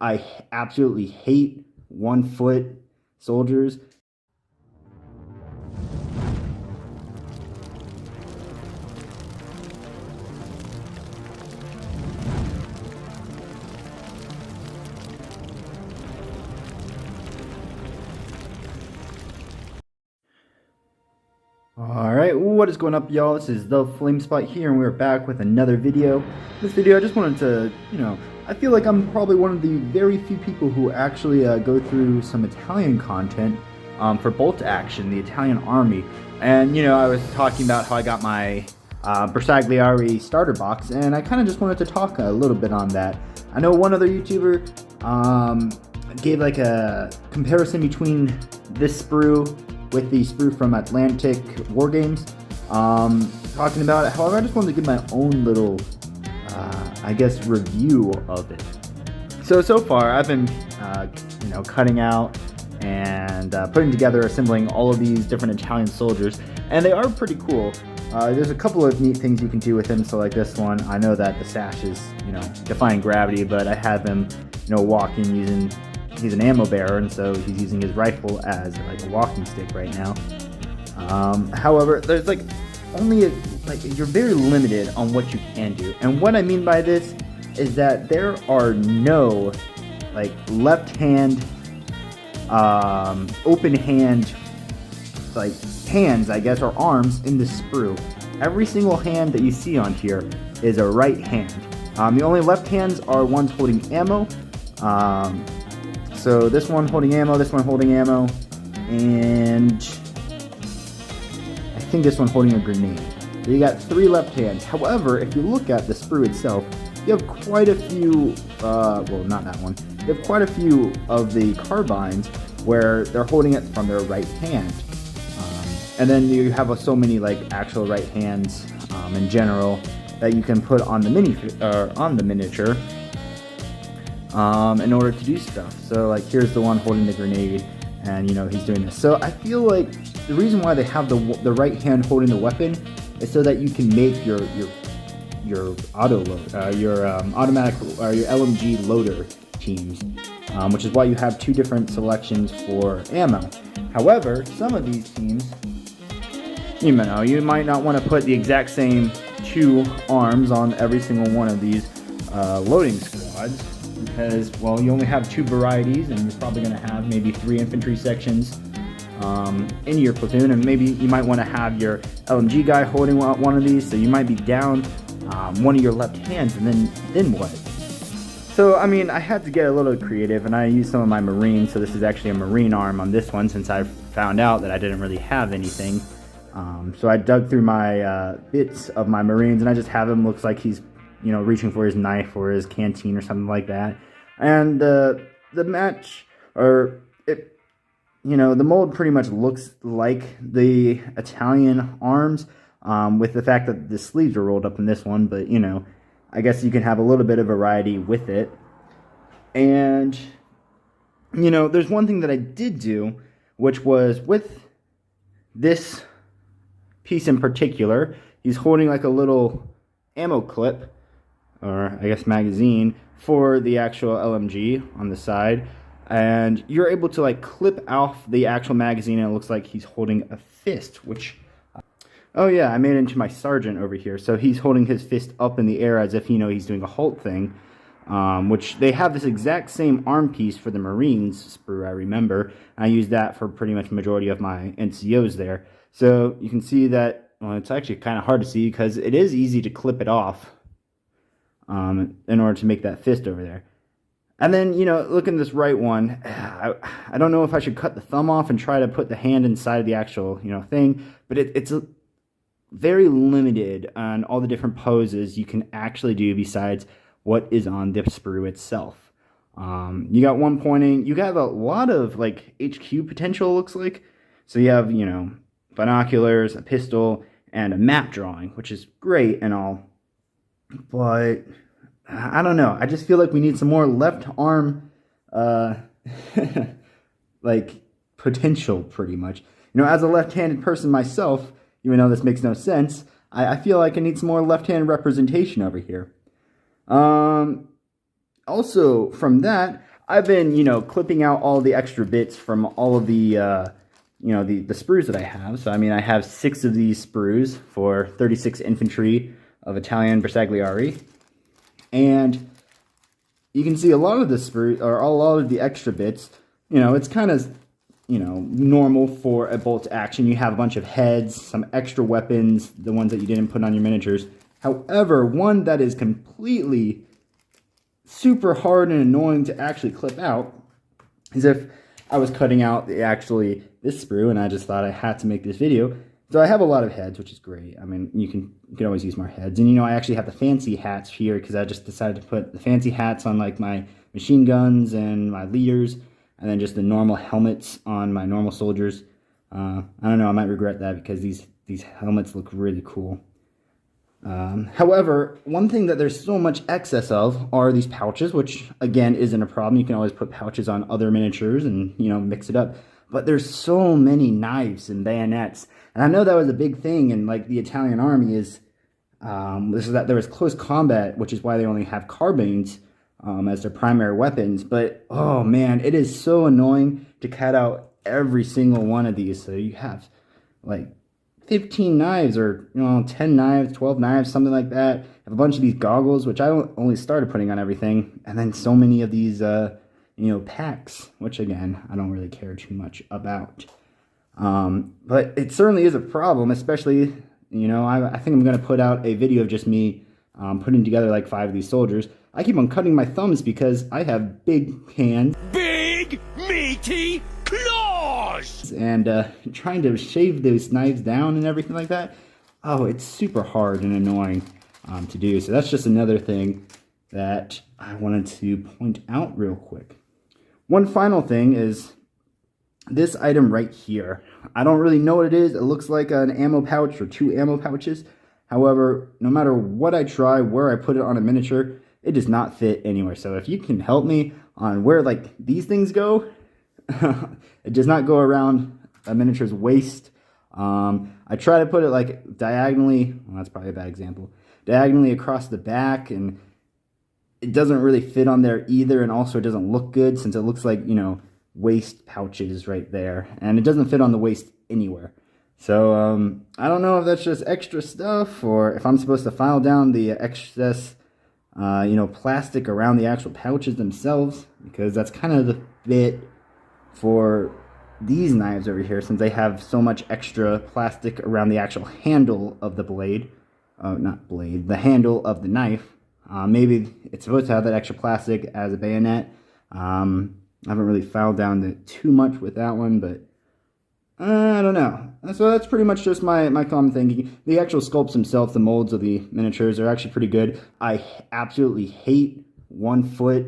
I absolutely hate 1-foot soldiers. Alright, what is going up, y'all? This is the Flame Spot here, and we're back with another video. This video, I just wanted to, I feel like I'm probably one of the very few people who actually go through some Italian content for Bolt Action, the Italian army. And, I was talking about how I got my Bersaglieri starter box, and I kind of just wanted to talk a little bit on that. I know one other YouTuber gave like a comparison between this sprue with the sprue from Atlantic War Games, talking about it. However, I just wanted to give my own little, I guess, review of it. So far, I've been, cutting out and putting together, assembling all of these different Italian soldiers, and they are pretty cool. There's a couple of neat things you can do with him. So like this one, I know that the sash is, defying gravity, but I have him, walking using. He's an ammo bearer, and so he's using his rifle as like a walking stick right now. However, there's like only you're very limited on what you can do, and what I mean by this is that there are no like left hand, open hand, like hands, I guess, or arms in the sprue. Every single hand that you see on here is a right hand. The only left hands are ones holding ammo. So this one holding ammo, this one holding ammo, and I think this one holding a grenade. So you got 3 left hands. However, if you look at the sprue itself, you have quite a few, well, not that one. You have quite a few of the carbines where they're holding it from their right hand. And then you have so many like actual right hands in general that you can put on the miniature. In order to do stuff. So like here's the one holding the grenade, and he's doing this. So I feel like the reason why they have the right hand holding the weapon is so that you can make your auto load, your automatic or your LMG loader teams, which is why you have 2 different selections for ammo. However, some of these teams, you might not want to put the exact same 2 arms on every single one of these loading squads. Because, well, you only have 2 varieties, and you're probably going to have maybe 3 infantry sections in your platoon, and maybe you might want to have your LMG guy holding one of these, so you might be down one of your left hands, and then what? So, I mean, I had to get a little creative, and I used some of my Marines, so this is actually a Marine arm on this one, since I found out that I didn't really have anything. So I dug through my bits of my Marines, and I just have him, looks like he's reaching for his knife or his canteen or something like that. And the match, or it, the mold pretty much looks like the Italian arms, with the fact that the sleeves are rolled up in this one. But I guess you can have a little bit of variety with it. And there's one thing that I did do, which was with this piece in particular, he's holding like a little ammo clip, or I guess magazine, for the actual LMG on the side, and you're able to like clip off the actual magazine, and it looks like he's holding a fist, which oh yeah, I made it into my sergeant over here. So he's holding his fist up in the air as if he's doing a halt thing, which they have this exact same arm piece for the Marines sprue, I remember. I used that for pretty much majority of my NCOs there. So you can see that, well, it's actually kind of hard to see because it is easy to clip it off in order to make that fist over there. And then, look at this right one. I don't know if I should cut the thumb off and try to put the hand inside the actual, thing, but it's very limited on all the different poses you can actually do besides what is on the sprue itself. You got one pointing, you got a lot of like HQ potential, looks like. So you have, binoculars, a pistol, and a map drawing, which is great and all. But I don't know. I just feel like we need some more left arm, like potential, pretty much. As a left-handed person myself, even though this makes no sense, I feel like I need some more left-hand representation over here. Also, from that, I've been, you know, clipping out all the extra bits from all of the, you know, the sprues that I have. So, I mean, I have 6 of these sprues for 36 infantry of Italian Bersaglieri. And you can see a lot of the sprues, or a lot of the extra bits, you know, it's kind of, you know, normal for a bolt action. You have a bunch of heads, some extra weapons, the ones that you didn't put on your miniatures. However, one that is completely super hard and annoying to actually clip out is if I was cutting out this sprue and I just thought I had to make this video. So I have a lot of heads, which is great. I mean, you can always use more heads. And, you know, I actually have the fancy hats here because I just decided to put the fancy hats on, like, my machine guns and my leaders, and then just the normal helmets on my normal soldiers. I don't know, I might regret that because these helmets look really cool. However, one thing that there's so much excess of are these pouches, which, again, isn't a problem. You can always put pouches on other miniatures and, you know, mix it up. But there's so many knives and bayonets. And I know that was a big thing in, like, the Italian army is that there was close combat, which is why they only have carbines as their primary weapons. But, oh, man, it is so annoying to cut out every single one of these. So you have, like, 15 knives or, you know, 10 knives, 12 knives, something like that. I have a bunch of these goggles, which I only started putting on everything. And then so many of these, you know, packs, which, again, I don't really care too much about. But it certainly is a problem, especially, you know, I think I'm going to put out a video of just me putting together like 5 of these soldiers. I keep on cutting my thumbs because I have big hands. Big, meaty claws! And trying to shave those knives down and everything like that, oh, it's super hard and annoying to do. So that's just another thing that I wanted to point out real quick. One final thing is this item right here. I don't really know what it is. It looks like an ammo pouch or 2 ammo pouches. However, no matter what I try, where I put it on a miniature, it does not fit anywhere. So if you can help me on where, like, these things go, it does not go around a miniature's waist. I try to put it, like, diagonally. Well, that's probably a bad example. Diagonally across the back, and it doesn't really fit on there either, and also it doesn't look good since it looks like, you know, waist pouches right there, and it doesn't fit on the waist anywhere. So I don't know if that's just extra stuff or if I'm supposed to file down the excess you know, plastic around the actual pouches themselves, because that's kind of the fit for these knives over here, since they have so much extra plastic around the actual handle of the blade. Not blade, the handle of the knife. Maybe it's supposed to have that extra plastic as a bayonet. I haven't really filed down too much with that one, but I don't know. So that's pretty much just my common thinking. The actual sculpts themselves, the molds of the miniatures, are actually pretty good. I absolutely hate 1-foot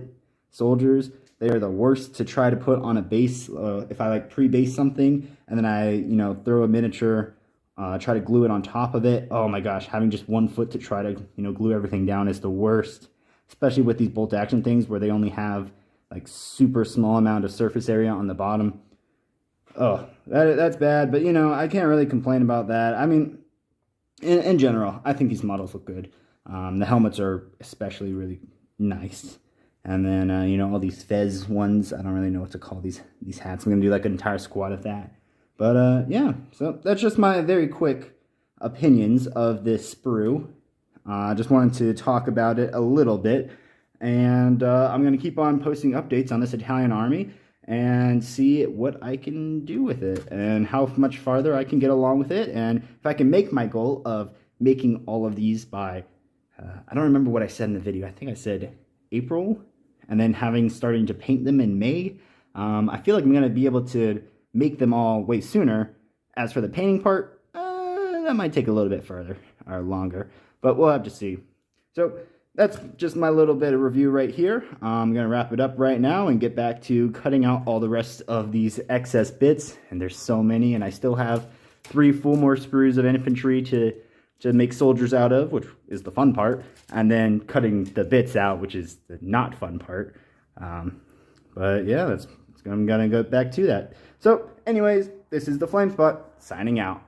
soldiers. They are the worst to try to put on a base. If I like pre-base something and then I, you know, throw a miniature, try to glue it on top of it. Oh my gosh, having just 1 foot to try to, you know, glue everything down is the worst. Especially with these bolt action things where they only have like super small amount of surface area on the bottom. Oh, that's bad, but you know, I can't really complain about that. I mean, in general, I think these models look good. The helmets are especially really nice. And then, you know, all these fez ones, I don't really know what to call these hats. I'm going to do like an entire squad of that. But, yeah, so that's just my very quick opinions of this sprue. I just wanted to talk about it a little bit. And I'm going to keep on posting updates on this Italian army and see what I can do with it and how much farther I can get along with it. And if I can make my goal of making all of these by, I don't remember what I said in the video. I think I said April, and then starting to paint them in May. I feel like I'm going to be able to make them all way sooner. As for the painting part, that might take a little bit further or longer, but we'll have to see. So that's just my little bit of review right here. I'm going to wrap it up right now and get back to cutting out all the rest of these excess bits. And there's so many, and I still have 3 full more sprues of infantry to make soldiers out of, which is the fun part. And then cutting the bits out, which is the not fun part. But yeah, I'm going to go back to that. So anyways, this is the Flame Spot signing out.